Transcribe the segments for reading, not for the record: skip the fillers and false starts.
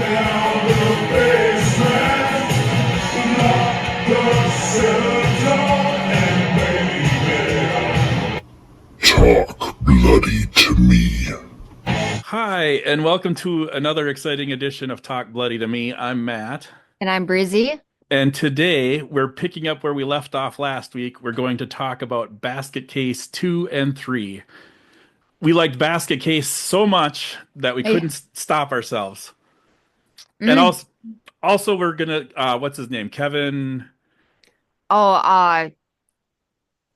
down the basement, lock the cellar door, and baby, talk bloody to me. Hi, and welcome to another exciting edition of Talk Bloody to Me. I'm Matt, And I'm Brezzy. and today we're picking up where we left off last week. We're going to talk about Basket Case 2 and 3. We liked Basket Case so much that we Hey. couldn't stop ourselves. And Mm. also we're gonna what's his name? Oh,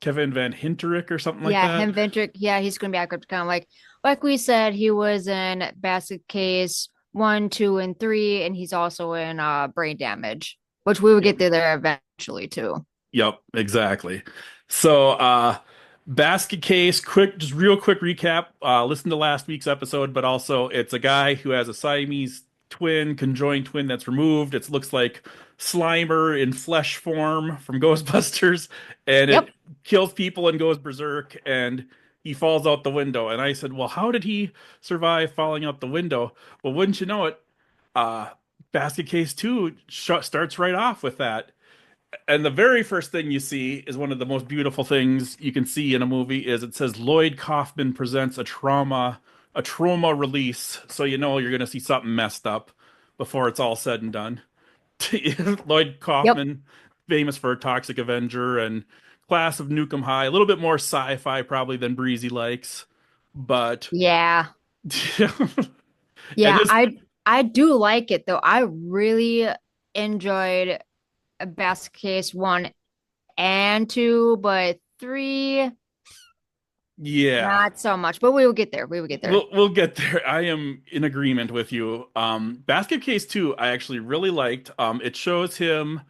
Kevin Van Hinterick or something like yeah, that. him Vendrick. Yeah, he's gonna be active kind of like we said, he was in Basket Case 1, 2, and 3, and he's also in Brain Damage, which we will Yep. get to there eventually too. Yep, exactly. So, basket case, quick, just real quick recap. Listen to last week's episode, but also it's a guy who has a Siamese twin, conjoined twin that's removed. It looks like Slimer in flesh form from Ghostbusters, and it Yep. kills people and goes berserk, and he falls out the window. And I said, well, how did he survive falling out the window? Well, wouldn't you know it, uh, basket case 2 starts right off with that. And the very first thing you see is one of the most beautiful things you can see in a movie is it says Lloyd Kaufman presents a trauma release. So you know you're going to see something messed up before it's all said and done. Lloyd Yep. Kaufman, famous for Toxic Avenger and Class of Nukem High, a little bit more sci-fi probably than Breezy likes, but Yeah. and Yeah, this I do like it though. I really enjoyed Basket Case 1 and 2, but 3 yeah. not so much. But we will get there. We will get there. We'll get there. I am in agreement with you. Basket Case 2, I actually really liked. It shows him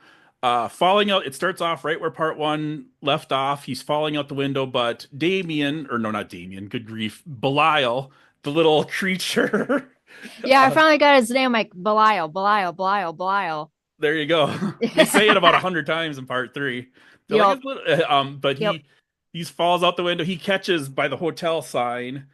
falling out. It starts off right where part one left off. He's falling out the window, but Damien, or no, not Damien, good grief, Belial, the little creature. Yeah, I uh, finally got his name like Belial, Belial, Belial, Belial. there you go. They say it about 100 times in part three. They're like, Yep, it's but yep. he falls out the window. He catches by the hotel sign,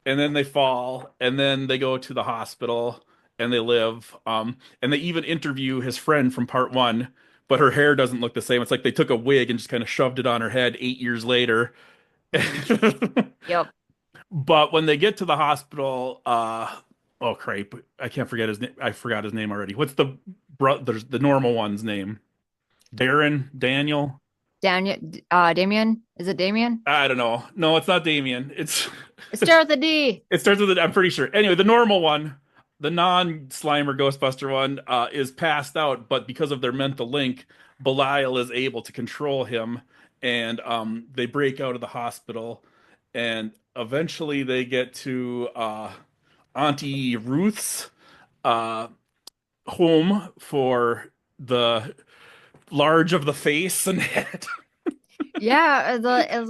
and then they fall, and then they go to the hospital, and they live. And they even interview his friend from part one, but her hair doesn't look the same. It's like they took a wig and just kind of shoved it on her head 8 years later. Yep. But when they get to the hospital, oh crap, I can't forget his name. I forgot his name already. What's the normal one's name? Darren, Daniel. Daniel, Damien. Is it Damien? I don't know. No, it's not Damien. It's It starts with a D. it starts with I'm pretty sure. Anyway, the normal one, the non-Slimer Ghostbuster one, is passed out, but because of their mental link, Belial is able to control him, and they break out of the hospital, and eventually they get to Auntie Ruth's uh, home for the large of the face and head. Yeah, it's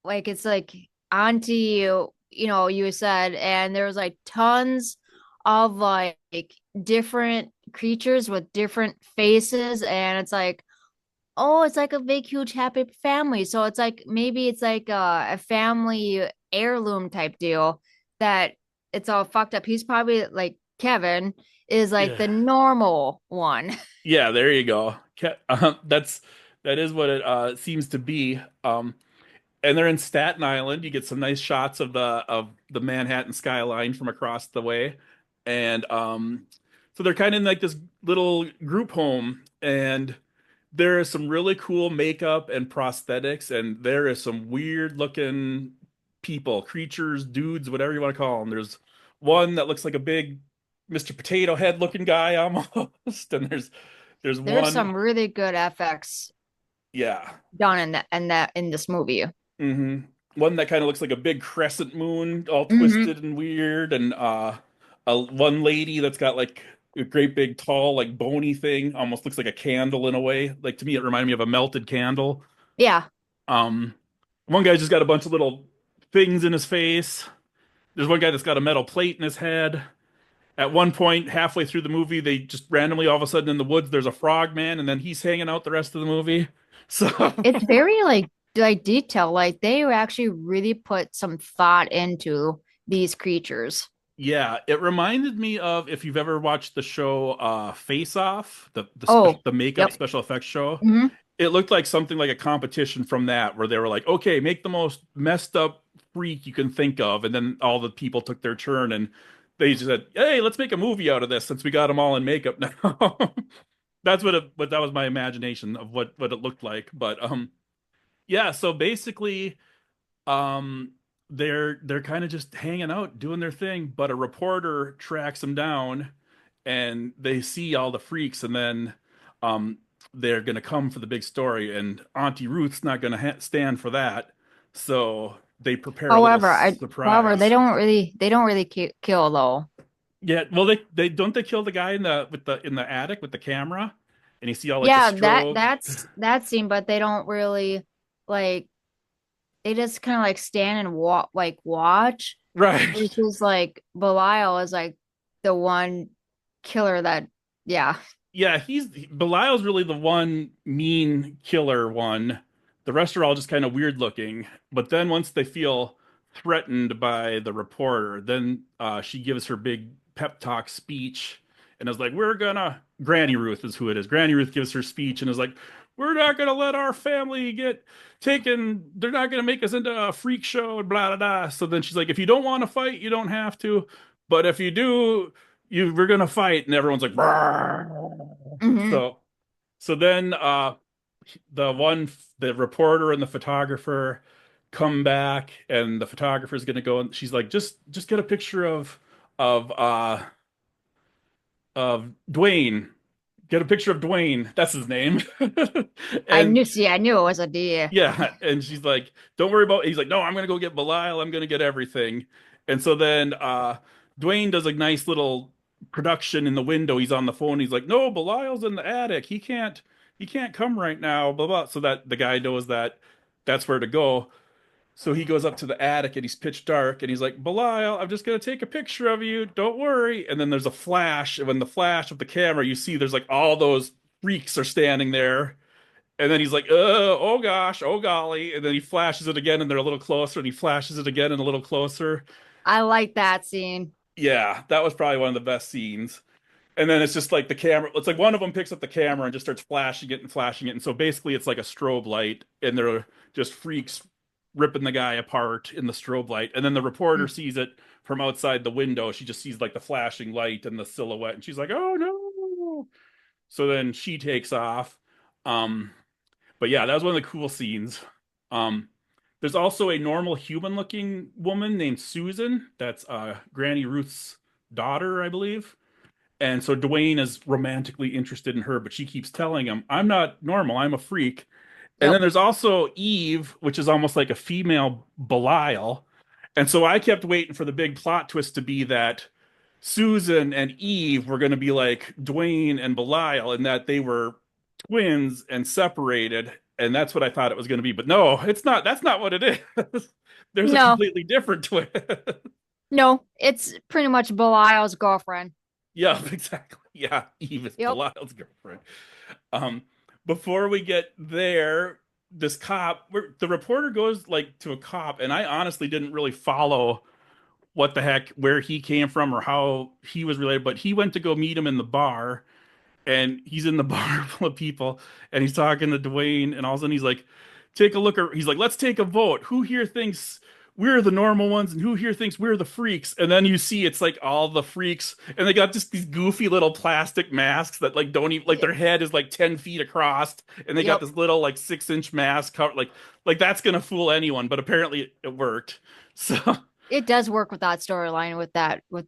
like it's like Auntie, you said, and there was like tons of like different creatures with different faces, and it's like, oh, it's like a big, huge, happy family. So it's like maybe it's like a family heirloom type deal that it's all fucked up. He's probably like Kevin is like Yeah. the normal one. Yeah, there you go. That is what it seems to be. And they're in Staten Island. You get some nice shots of the Manhattan skyline from across the way, and so they're kind of in like this little group home, and there is some really cool makeup and prosthetics, and there is some weird looking people, creatures, dudes, whatever you want to call them. There's one that looks like a big Mr. Potato Head looking guy almost, and there's There's one, some really good FX yeah. done in this movie. hmm One that kind of looks like a big crescent moon, all Hmm. twisted and weird, and one lady that's got like a great big tall like bony thing, almost looks like a candle in a way. Like to me, it reminded me of a melted candle. Yeah. Um, One guy's just got a bunch of little things in his face. There's one guy that's got a metal plate in his head. At one point, halfway through the movie, they just randomly all of a sudden in the woods, there's a frog man, and then he's hanging out the rest of the movie. So It's very like detail. Like they actually really put some thought into these creatures. Yeah, it reminded me of if you've ever watched the show Face Off, Oh, the makeup yep. special effects show. Hmm. It looked like something like a competition from that where they were like, "Okay, make the most messed up freak you can think of." And then all the people took their turn and they just said, "Hey, let's make a movie out of this since we got them all in makeup now." That's what that was my imagination of what it looked like. But yeah, so basically um they're kind of just hanging out doing their thing, but a reporter tracks them down and they see all the freaks, and then um they're gonna come for the big story, and Auntie Ruth's not gonna stand for that, so they prepare a little However, surprise. they don't really kill though. Yeah, well, they don't they kill the guy in the with the in the attic with the camera, and you see all like the Yeah, strobe. that's that scene, but they don't really like they just kind of like stand and watch, Right. which is like Belial is like the one killer that yeah. Yeah, Belial's really the one mean killer one. The rest are all just kind of weird looking. But then once they feel threatened by the reporter, then she gives her big pep talk speech and is like, "We're gonna." Granny Ruth is who it is. Granny Ruth gives her speech and is like, "We're not gonna let our family get taken. They're not gonna make us into a freak show and blah blah blah." So then she's like, "If you don't want to fight, you don't have to. But if you do, we're gonna fight." And everyone's like, "Brrr." Hmm. So then the reporter and the photographer come back, and the photographer's gonna go, and she's like, just get a picture of uh of Dwayne. Get a picture of Dwayne. That's his name. And I knew it was a deer. yeah, and she's like, "Don't worry about." He's like, "No, I'm gonna go get Belial. I'm gonna get everything." And so then Dwayne does a nice little production in the window. He's on the phone. He's like, "No, Belial's in the attic. He can't come right now." Blah blah. So that the guy knows that that's where to go. So he goes up to the attic and he's pitch dark and he's like, "Belial, I'm just gonna take a picture of you. Don't worry." And then there's a flash, and when the flash of the camera, you see there's like all those freaks are standing there, and then he's like, oh gosh, oh golly." And then he flashes it again and they're a little closer, and he flashes it again and a little closer. I like that scene. Yeah, that was probably one of the best scenes. And then it's just like the camera, it's like one of them picks up the camera and just starts flashing it and flashing it. And so basically it's like a strobe light, and they're just freaks ripping the guy apart in the strobe light. And then the reporter Mm. sees it from outside the window. She just sees like the flashing light and the silhouette, and she's like, "Oh no." So then she takes off. Um, But yeah, that was one of the cool scenes. Um, there's also a normal human looking woman named Susan. That's Granny Ruth's daughter, I believe. And so Dwayne is romantically interested in her, but she keeps telling him, "I'm not normal, I'm a freak." And then Yep. there's also Eve, which is almost like a female Belial. And so I kept waiting for the big plot twist to be that Susan and Eve were going to be like Dwayne and Belial, and that they were twins and separated. And that's what I thought it was going to be. But no, it's not. That's not what it is. There's a No, completely different twin. no, it's pretty much Belial's girlfriend. Yeah, exactly. Yeah, Eve is Yep. Belial's girlfriend. Um, Before we get there, this the reporter goes like to a cop, and I honestly didn't really follow what the heck, where he came from or how he was related, but he went to go meet him in the bar, and he's in the bar full of people, and he's talking to Dwayne, and all of a sudden he's like, "Take a look," he's like, "Let's take a vote. Who here thinks we're the normal ones, and who here thinks we're the freaks?" And then you see it's like all the freaks, and they got just these goofy little plastic masks that like don't even like, Y- their head is like 10 feet across, and they got Yep. this little like 6-inch mask cover, like that's gonna fool anyone, but apparently it worked. So It does work with that storyline with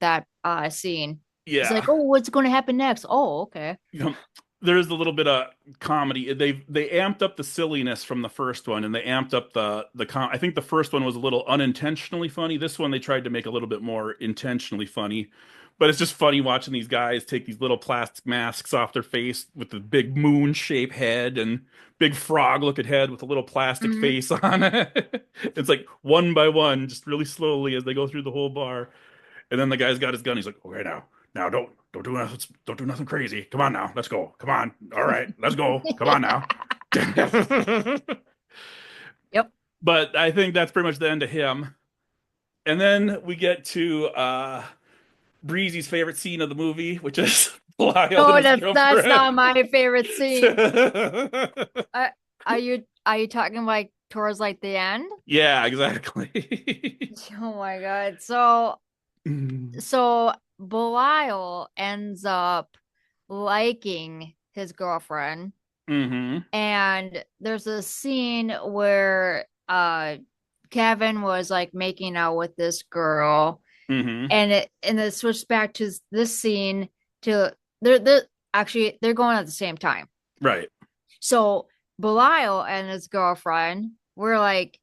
that scene. It's like, yeah. oh, what's going to happen next? Oh, okay. You know, there's a little bit of comedy. They amped up the silliness from the first one, and they amped up I think the first one was a little unintentionally funny. This one they tried to make a little bit more intentionally funny. But it's just funny watching these guys take these little plastic masks off their face with the big moon-shaped head and big frog-looking head with a little plastic Hmm. face on it. It's like one by one, just really slowly as they go through the whole bar. And then the guy's got his gun. He's like, "Okay, now don't do nothing crazy. Come on now, let's go. Come on, all right, let's go. Come on now." Yep. But I think that's pretty much the end of him. And then we get to Breezy's favorite scene of the movie, which is Lyle and No, his that's not girlfriend. my favorite scene. Uh, are you talking like towards like the end? Yeah, exactly. Oh my God. So Belial ends up liking his girlfriend, Mm-hmm. and there's a scene where Kevin was like making out with this girl, Mm-hmm. and it switched back to this scene to they're actually they're going at the same time. Right. So Belial and his girlfriend were like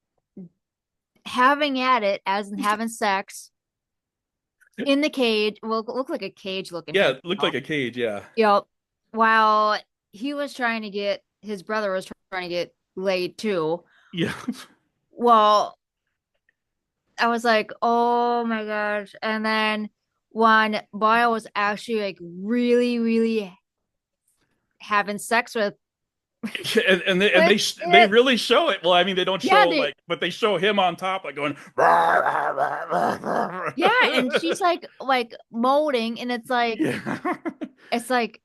having at it, as in having sex in the cage. Well, it looked like a cage looking Yeah, thing. it looked like a cage, yeah. Yep. While he was trying to get his brother was trying to get laid too. Yeah. Well, I was like, oh my gosh. And then when Belial was actually like really, really having sex And with they it, really show it. Well, I mean, they don't yeah, show like, but they show him on top, like going. "Rah, rah, rah, rah, yeah, and rah." she's like molding, and Yeah, it's like it's like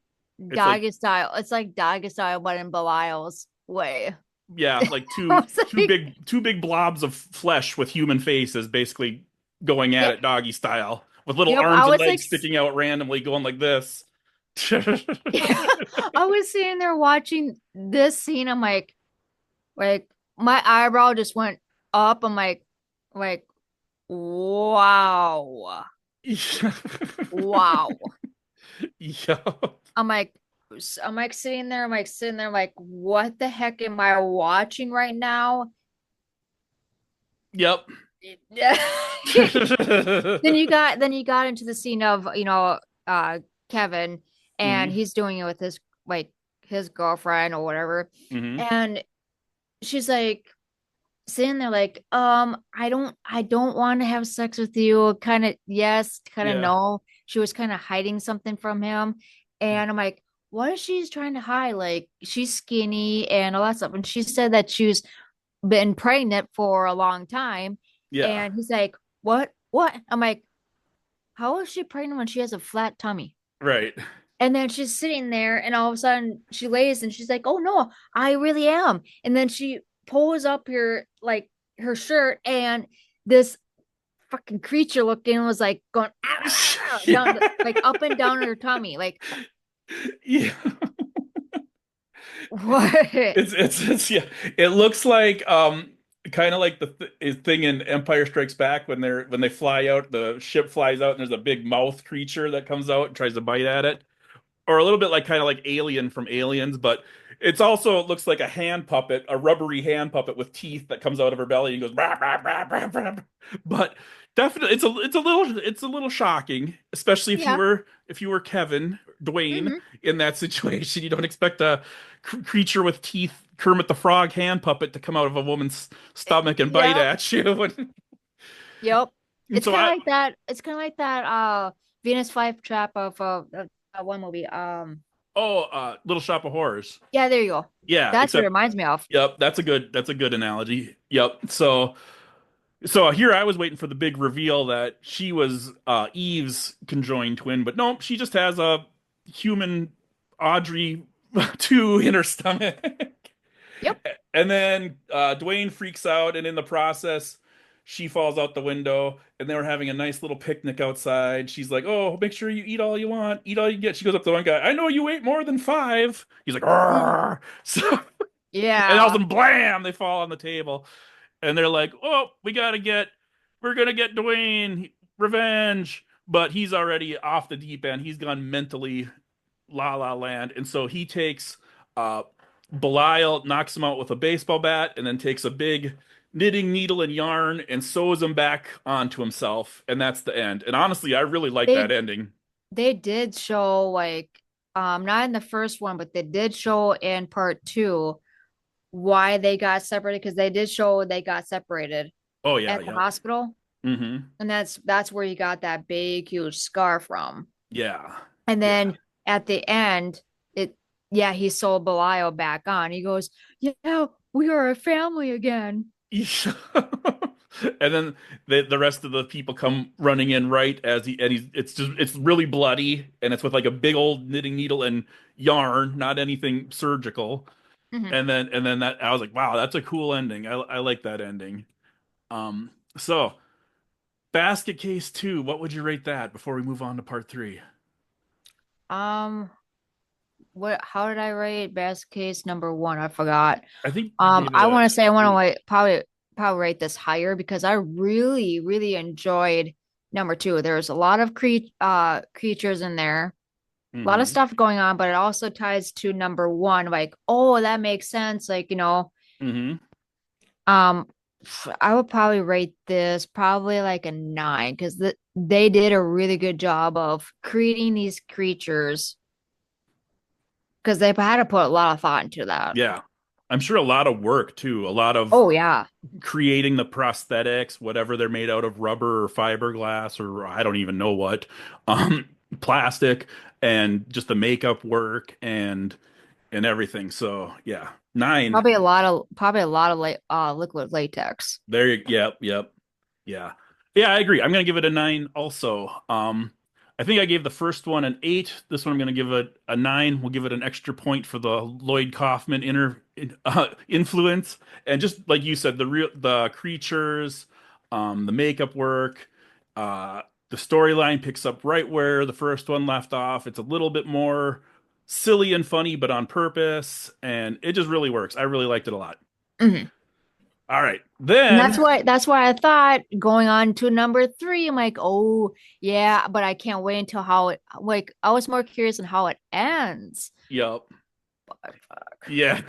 doggy style. It's like doggy style, but in Belial's way. yeah, like I was like, two big blobs of flesh with human faces, basically going at yeah, it doggy style, with little yep. arms and legs sticking out randomly, going like this. Yeah, I was sitting there watching this scene. I'm like my eyebrow just went up. I'm like, wow, wow. Yeah. I'm like, I'm like sitting there. I'm like sitting there. I'm like, what the heck am I watching right now? Yep. Yeah. Then you got into the scene of Kevin, and Hmm. he's doing it with his like his girlfriend or whatever, Hmm. and she's like sitting there like, I don't want to have sex with you, kind of yes, kind of Yeah. no. She was kind of hiding something from him, and I'm like, what is she trying to hide? Like, she's skinny and all that stuff, and she said that she's been pregnant for a long time. Yeah. And he's like, what? I'm like, how is she pregnant when she has a flat tummy? Right. And then she's sitting there, and all of a sudden she lays and she's like, oh no, I really am. And then she pulls up her shirt, and this fucking creature looking was like going down, Yeah. like up and down her tummy. Like, Yeah. what? It's yeah. It looks like kind of like the thing in Empire Strikes Back when they fly out, the ship flies out and there's a big mouth creature that comes out and tries to bite at it. Or a little bit like kind of like Alien from Aliens, but it's also it looks like a hand puppet, a rubbery hand puppet with teeth that comes out of her belly and goes rah, rah, rah, rah, rah. But definitely it's a little shocking, especially Yeah. if you were Kevin Dwayne Hmm. in that situation. You don't expect a creature with teeth, Kermit the Frog hand puppet to come out of a woman's stomach and bite Yep. at you. Yep. And It's so kind of I like that. It's kind of like that Venus Flytrap of one movie. Little Shop of Horrors. Yeah, there you go. Yeah, That's what it except reminds me of. yep, that's a good analogy. Yep. So here I was waiting for the big reveal that she was Eve's conjoined twin, but no, she just has a human Audrey 2 in her stomach. Yep. And then Dwayne freaks out, and in the process, she falls out the window, and they were having a nice little picnic outside. She's like, "Oh, make sure you eat all you want, eat all you get." She goes up to one guy, "I know you ate more than five." He's like, Mm. "Arr!" So, and all of a Yeah. sudden, blam! They fall on the table, and they're like, "Oh, we're gonna get Dwayne revenge." But he's already off the deep end. He's gone mentally La La Land, and so he takes uh Belial, knocks him out with a baseball bat, and then takes a big knitting needle and yarn and sews him back onto himself, and that's the end. And honestly, I really like that They ending. they did show like not in the first one, but they did show in part two why they got separated, because they did show they got separated Oh yeah, at the yep. hospital. Mm-hmm. And that's where you got that big huge scar from. Yeah. And Yeah. then at the end, it yeah, he sold Belial back on. He goes, yeah, we are a family again. And then the rest of the people come running in right as it's really bloody and it's with like a big old knitting needle and yarn, not anything surgical. Mhm. And then that I was like, wow, that's a cool ending. I like that ending. So Basket Case 2, what would you rate that before we move on to part 3? Um, what? How did I rate best case number one? I forgot. I think you gave it I a want to say I want to 8. like probably rate this higher because I really enjoyed number two. There's a lot of creatures in there, a lot of Mm-hmm. stuff going on, but it also ties to number one. Like, oh, that makes sense. Like, Mm-hmm. um, I would probably rate this probably like a nine because they did a really good job of creating these creatures because they had to put a lot of thought into that. Yeah. I'm sure a lot of work too, a lot of Oh yeah. creating the prosthetics, whatever they're made out of, rubber or fiberglass or I don't even know what, um, plastic, and just the makeup work and everything. So yeah, 9. Probably a lot of liquid latex. There you, yep, yep. Yeah. Yeah, I agree. I'm gonna give it a 9 also. I think I gave the first one an 8. This one I'm gonna give it a 9. We'll give it an extra point for the Lloyd Kaufman influence. And just like you said, the creatures, the makeup work, uh, the storyline picks up right where the first one left off. It's a little bit more silly and funny, but on purpose, and it just really works. I really liked it a lot. Mhm. All right. And Then, that's why I thought going on to number three, I'm like, oh yeah, but I can't wait until how it like I was more curious on how it ends. yep. But fuck. Yeah.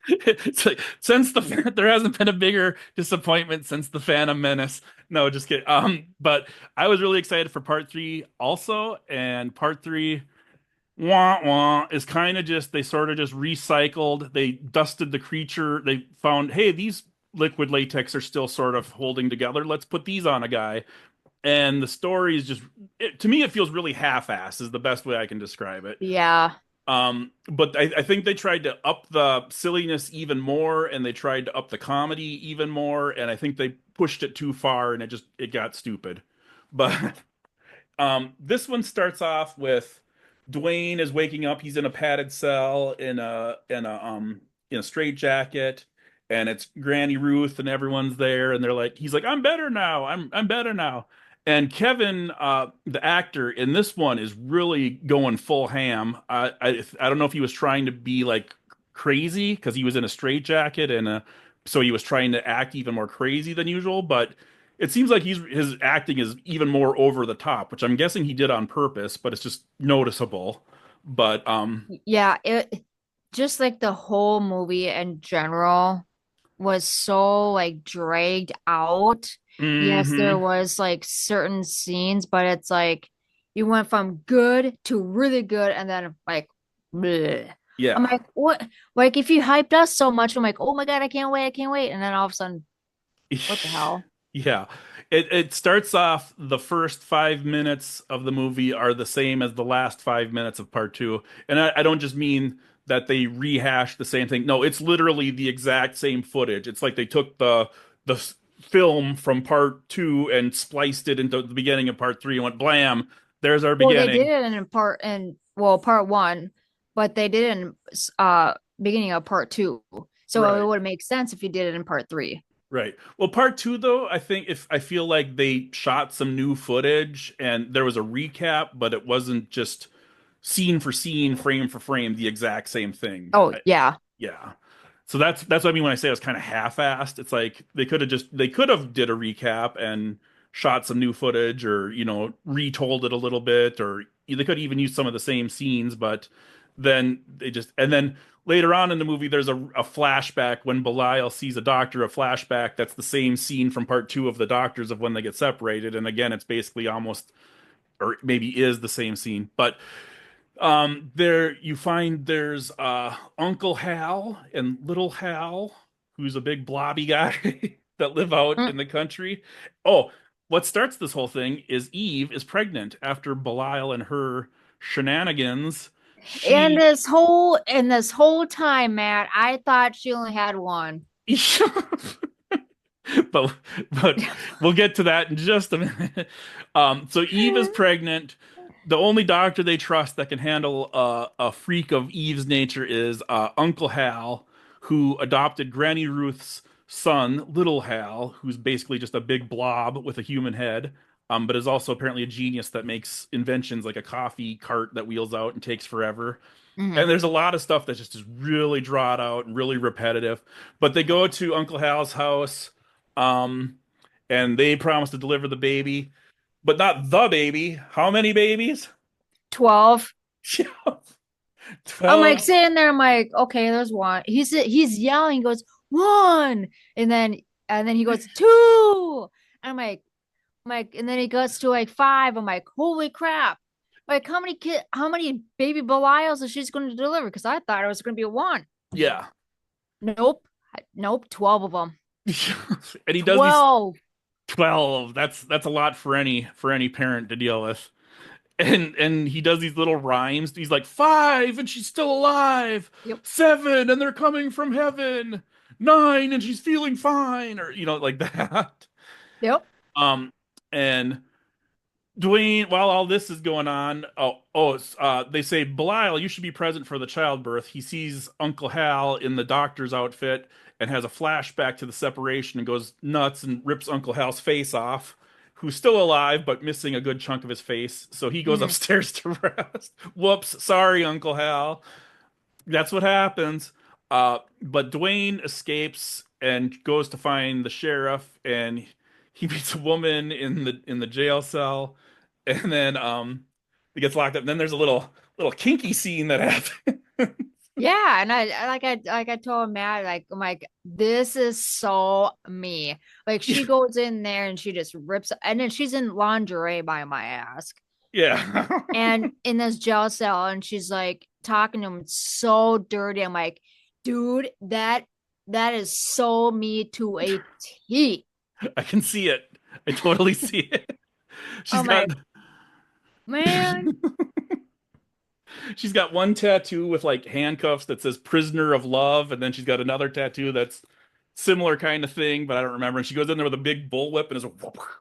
It's like since there hasn't been a bigger disappointment since the Phantom Menace. No, just kidding. But I was really excited for part 3 also, and part 3 wah wah is kind of just they sort of just recycled. They dusted the creature. They found, hey, these liquid latex are still sort of holding together. Let's put these on a guy. And the story is just to me it feels really half-ass is the best way I can describe it. Yeah. But I think they tried to up the silliness even more, and they tried to up the comedy even more, and I think they pushed it too far, and it got stupid. But this one starts off with Dwayne is waking up. He's in a padded cell in a straitjacket, and it's Granny Ruth and everyone's there, and he's like, I'm better now. I'm better now. And Kevin, the actor in this one, is really going full ham. I don't know if he was trying to be like crazy because he was in a straitjacket so he was trying to act even more crazy than usual, but it seems like his acting is even more over the top, which I'm guessing he did on purpose, but it's just noticeable. But Yeah, it just like the whole movie in general was so like dragged out. Yes, there hmm was like certain scenes, but it's like you went from good to really good and then like bleh. I'm yeah. like, what? Like if you hyped us so much, I'm like, oh my God, I can't wait. And then all of a sudden, what the hell? Yeah. It starts off the first 5 minutes of the movie are the same as the last 5 minutes of part 2. And I don't just mean that they rehash the same thing. No, it's literally the exact same footage. It's like they took the film from part 2 and spliced it into the beginning of part 3 and went blam, there's our Well, they did beginning. it in part one, but they did it in beginning of part two. So it Right. would make sense if you did it in part three. Right. Well, part 2 though, I feel like they shot some new footage and there was a recap, but it wasn't just scene for scene, frame for frame, the exact same thing. Oh yeah. Yeah. So that's what I mean when I say it was kind of half-assed. It's like they could have did a recap and shot some new footage or, retold it a little bit or they could even use some of the same scenes, but then later on in the movie there's a flashback when Belial sees a doctor, a flashback that's the same scene from part 2 of the doctors of when they get separated. And again, it's basically almost or maybe is the same scene. But there you find there's Uncle Hal and Little Hal, who's a big blobby guy that live out Mm. in the country. Oh, what starts this whole thing is Eve is pregnant after Belial and her shenanigans. And She this whole time, Matt, I thought she only had one. but but we'll get to that in just a minute. So Eve is pregnant. The only doctor they trust that can handle a freak of Eve's nature is Uncle Hal, who adopted Granny Ruth's son, Little Hal, who's basically just a big blob with a human head, but is also apparently a genius that makes inventions like a coffee cart that wheels out and takes forever. Mhm. And there's a lot of stuff that just is really drawn out and really repetitive. But they go to Uncle Hal's house, um, and they promise to deliver the baby, but not the baby. How many babies? 12. I'm like 12. sitting there, I'm like, okay, there's one. He's yelling, he goes, one, and then he goes, two. I'm like, and then he goes to like five. I'm like, holy crap. Like how many baby Belials is she's going to deliver? Because I thought it was going to be one. Yeah. Nope. Nope. 12 of them. And he does these 12. 12. That's a lot for any parent to deal with. And he does these little rhymes. He's like, five, and she's still alive. Yep. Seven, and they're coming from heaven. Nine, and she's feeling fine, or like that. Yep. Um, and Dwayne, while all this is going on, they say, Belial, you should be present for the childbirth. He sees Uncle Hal in the doctor's outfit and has a flashback to the separation and goes nuts and rips Uncle Hal's face off, who's still alive but missing a good chunk of his face. So he goes Mhm. upstairs to rest. Whoops, sorry, Uncle Hal. That's what happens. But Dwayne escapes and goes to find the sheriff, and he meets a woman in the jail cell, and then he gets locked up. And then there's a little kinky scene that happens. Yeah, and I told Matt, like, I'm like, this is so me. Like, she goes in there and she just rips, and then she's in lingerie by my ass, Yeah. and in this jail cell, and she's like talking to him so dirty. I'm like, dude, that is so me to a T. I can see it. I totally see it. She's I'm got like, man, she's got one tattoo with like handcuffs that says prisoner of love, and then she's got another tattoo that's similar kind of thing, but I don't remember. And she goes in there with a big bullwhip and is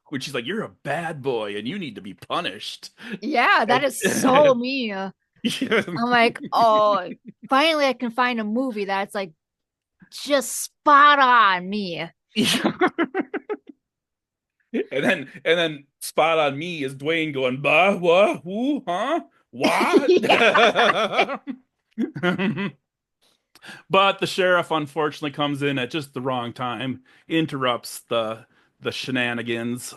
which she's like, you're a bad boy and you need to be punished. yeah, that And, is so me. I'm yeah. like, oh, finally I can find a movie that's like just spot on me. And then spot on me is Dwayne going, bah, what, who, huh, what? Yeah. But the sheriff unfortunately comes in at just the wrong time, interrupts the shenanigans.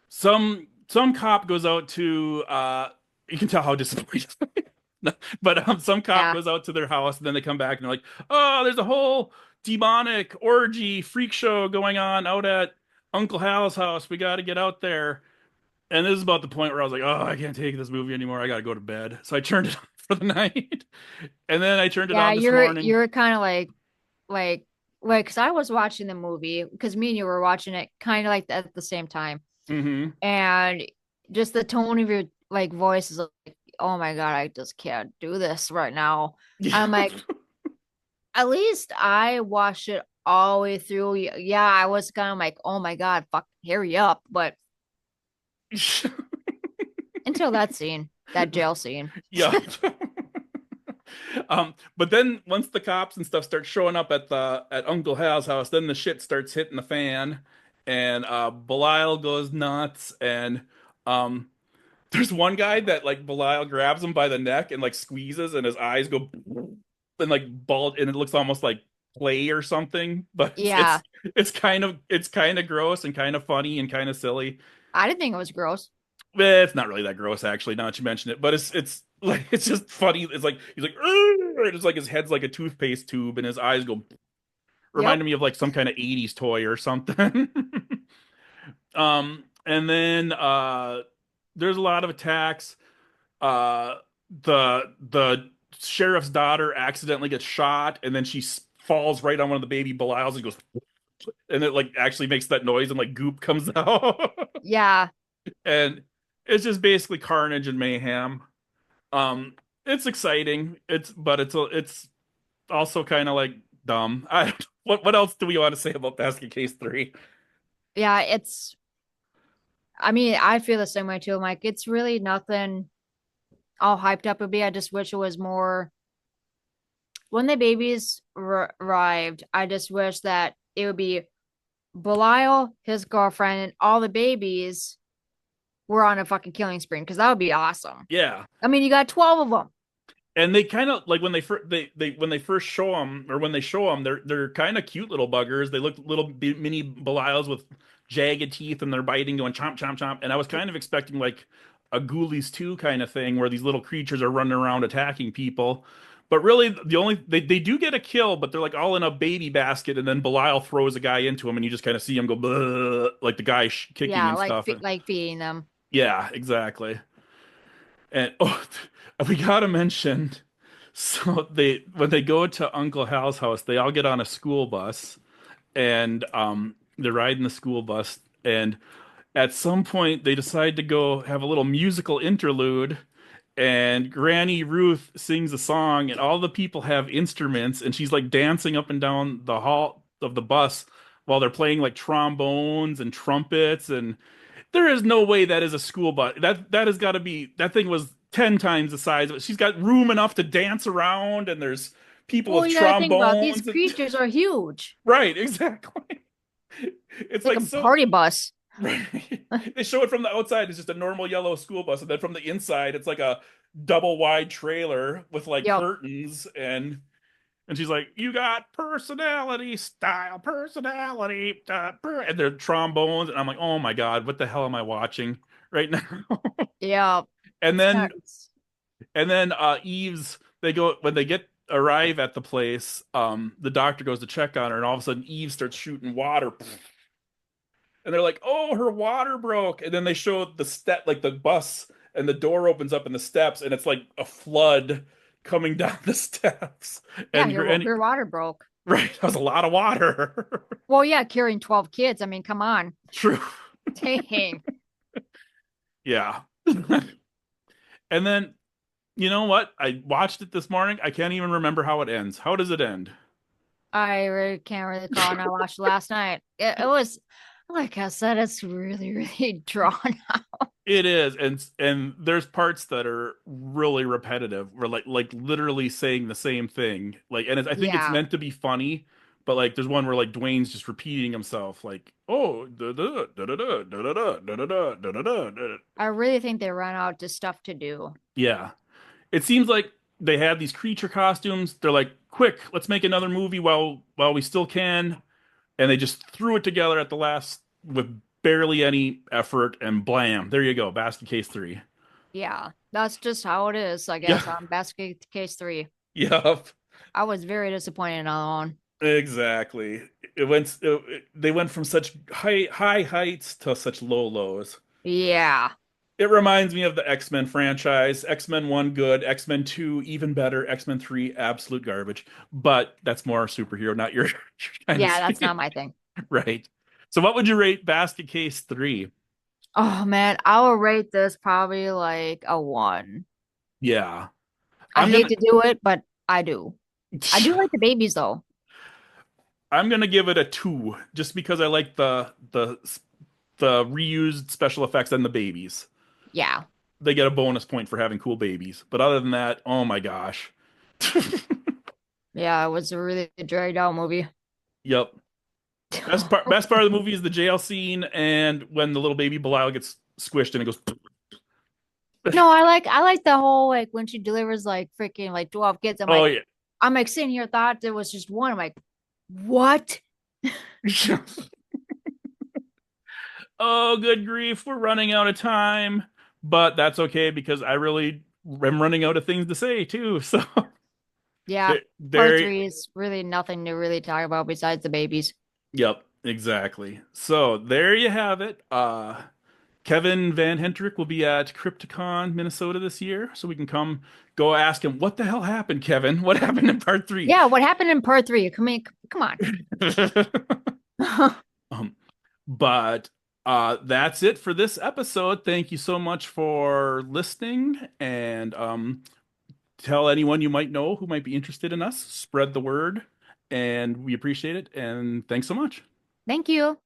Some cop goes out to you can tell how disappointed. But some cop Yeah. goes out to their house and then they come back and they're like, "Oh, there's a whole demonic orgy freak show going on out at Uncle Hal's house. We got to get out there." And this is about the point where I was like, "Oh, I can't take this movie anymore. I got to go to bed." So I turned it on for the night. And then I turned it Yeah, on this morning. you're kind of like because I was watching the movie because me and you were watching it kind of like at the same time, Hmm. and just the tone of your like voice is like, oh my God, I just can't do this right now. I'm Yeah. like, at least I watched it all the way through. Yeah, I was kind of like, oh my God, fuck, hurry up. But until that scene, that jail scene. Yeah. But then once the cops and stuff start showing up at Uncle Hal's house, then the shit starts hitting the fan, and Belial goes nuts, and um, there's one guy that like Belial grabs him by the neck and like squeezes, and his eyes go and like bald, and it looks almost like clay or something. But it's Yeah, it's it's kind of gross and kind of funny and kind of silly. I didn't think it was gross. It's not really that gross, actually, now that you mention it. But it's like it's just funny. It's like he's like, "Ugh," and it's like his head's like a toothpaste tube, and his eyes go Yep. reminded me of like some kind of '80s toy or something. And then there's a lot of attacks. The sheriff's daughter accidentally gets shot, and then she falls right on one of the baby Belials and goes, and it like actually makes that noise, and like goop comes out. Yeah. And it's just basically carnage and mayhem. It's exciting. It's also kind of like dumb. I don't know. What else do we want to say about Basket Case 3? Yeah, it's I mean, I feel the same way too. I'm like, it's really nothing all hyped up would be. I just wish it was more when the babies arrived. I just wish that it would be Belial, his girlfriend, and all the babies were on a fucking killing spree because that would be awesome. Yeah. I mean, you got 12 of them. And they kind of like when they first they when they first show them or when they show them they're kind of cute little buggers. They look little mini Belials with jagged teeth and they're biting going chomp chomp chomp. And I was kind of expecting like a Ghoulies 2 kind of thing where these little creatures are running around attacking people. But really the only they do get a kill, but they're like all in a baby basket and then Belial throws a guy into him and you just kind of see him go "Bleh," like the guy kicking Yeah, and stuff. like feeding them. Yeah, exactly. And oh, we gotta mention, so they when they go to Uncle Hal's house, they all get on a school bus and they're riding the school bus and at some point they decide to go have a little musical interlude and Granny Ruth sings a song and all the people have instruments and she's like dancing up and down the hall of the bus while they're playing like trombones and trumpets and there is no way that is a school bus. That has got to be that thing was 10 times the size of it. She's got room enough to dance around and there's people Well, with you gotta think about it. These trombones and, creatures are huge. right, exactly. It's It's like like a so party bus. right. They show it from the outside it's just a normal yellow school bus and then from the inside it's like a double wide trailer with like Yep. curtains and she's like, "You got personality, style, personality," and they're trombones, and I'm like, "Oh my God, what the hell am I watching right now?" Yeah. And It's kind then, of Eve's, they go when they arrive at the place. The doctor goes to check on her, and all of a sudden, Eve starts shooting water, and they're like, "Oh, her water broke." And then they show the step, like the bus, and the door opens up in the steps, and it's like a flood coming down the steps, yeah, and her water broke. right, that was a lot of water. Well, yeah, carrying 12 kids. I mean, come on. True. Dang. Yeah. And then, you know what? I watched it this morning. I can't even remember how it ends. How does it end? I really can't really call and I watched last night. It was like I said, it's really, really drawn out. It is, and there's parts that are really repetitive. We're like literally saying the same thing. Like, and I think it's Yeah. meant to be funny, but like there's one where like Dwayne's just repeating himself, like, "Oh, da da da da da da da da da da da da da da." I really think they ran out of stuff to do. Yeah. It seems like they had these creature costumes. They're like, quick, let's make another movie while we still can. And they just threw it together at the last with barely any effort and blam. There you go. Basket Case 3. Yeah. That's just how it is, I Yeah. guess, on Basket Case 3. Yep. I was very disappointed in that one. Exactly. They went from such high heights to such low lows. Yeah. It reminds me of the X-Men franchise. X-Men 1 good, X-Men 2 even better, X-Men 3 absolute garbage. But that's more superhero, not your, your kind of Yeah, that's thing. not my thing. Right. So what would you rate Basket Case 3? Oh man, I will rate this probably like a 1. Yeah. I I'm hate gonna to do it, but I do. I do like the babies though. I'm gonna give it a 2 just because I like the reused special effects and the babies. Yeah. They get a bonus point for having cool babies. But other than that, oh my gosh. Yeah, it was a really dragged out movie. Yep. Best part of the movie is the jail scene and when the little baby Belial gets squished and it goes No, I like the whole like when she delivers like freaking like 12 kids. oh yeah. I'm like sitting here thought there was just one. I'm like, what? Oh, good grief, we're running out of time. But that's okay because I really am running out of things to say too. So Yeah. there, Part there, 3 is really nothing to really talk about besides the babies. yep, exactly. So there you have it. Kevin Van Hentrick will be at Crypticon, Minnesota this year, so we can go ask him what the hell happened, Kevin? What happened in part 3? Yeah, what happened in part 3? Come on. Um, but that's it for this episode. Thank you so much for listening and tell anyone you might know who might be interested in us. Spread the word. and we appreciate it. And thanks so much. Thank you.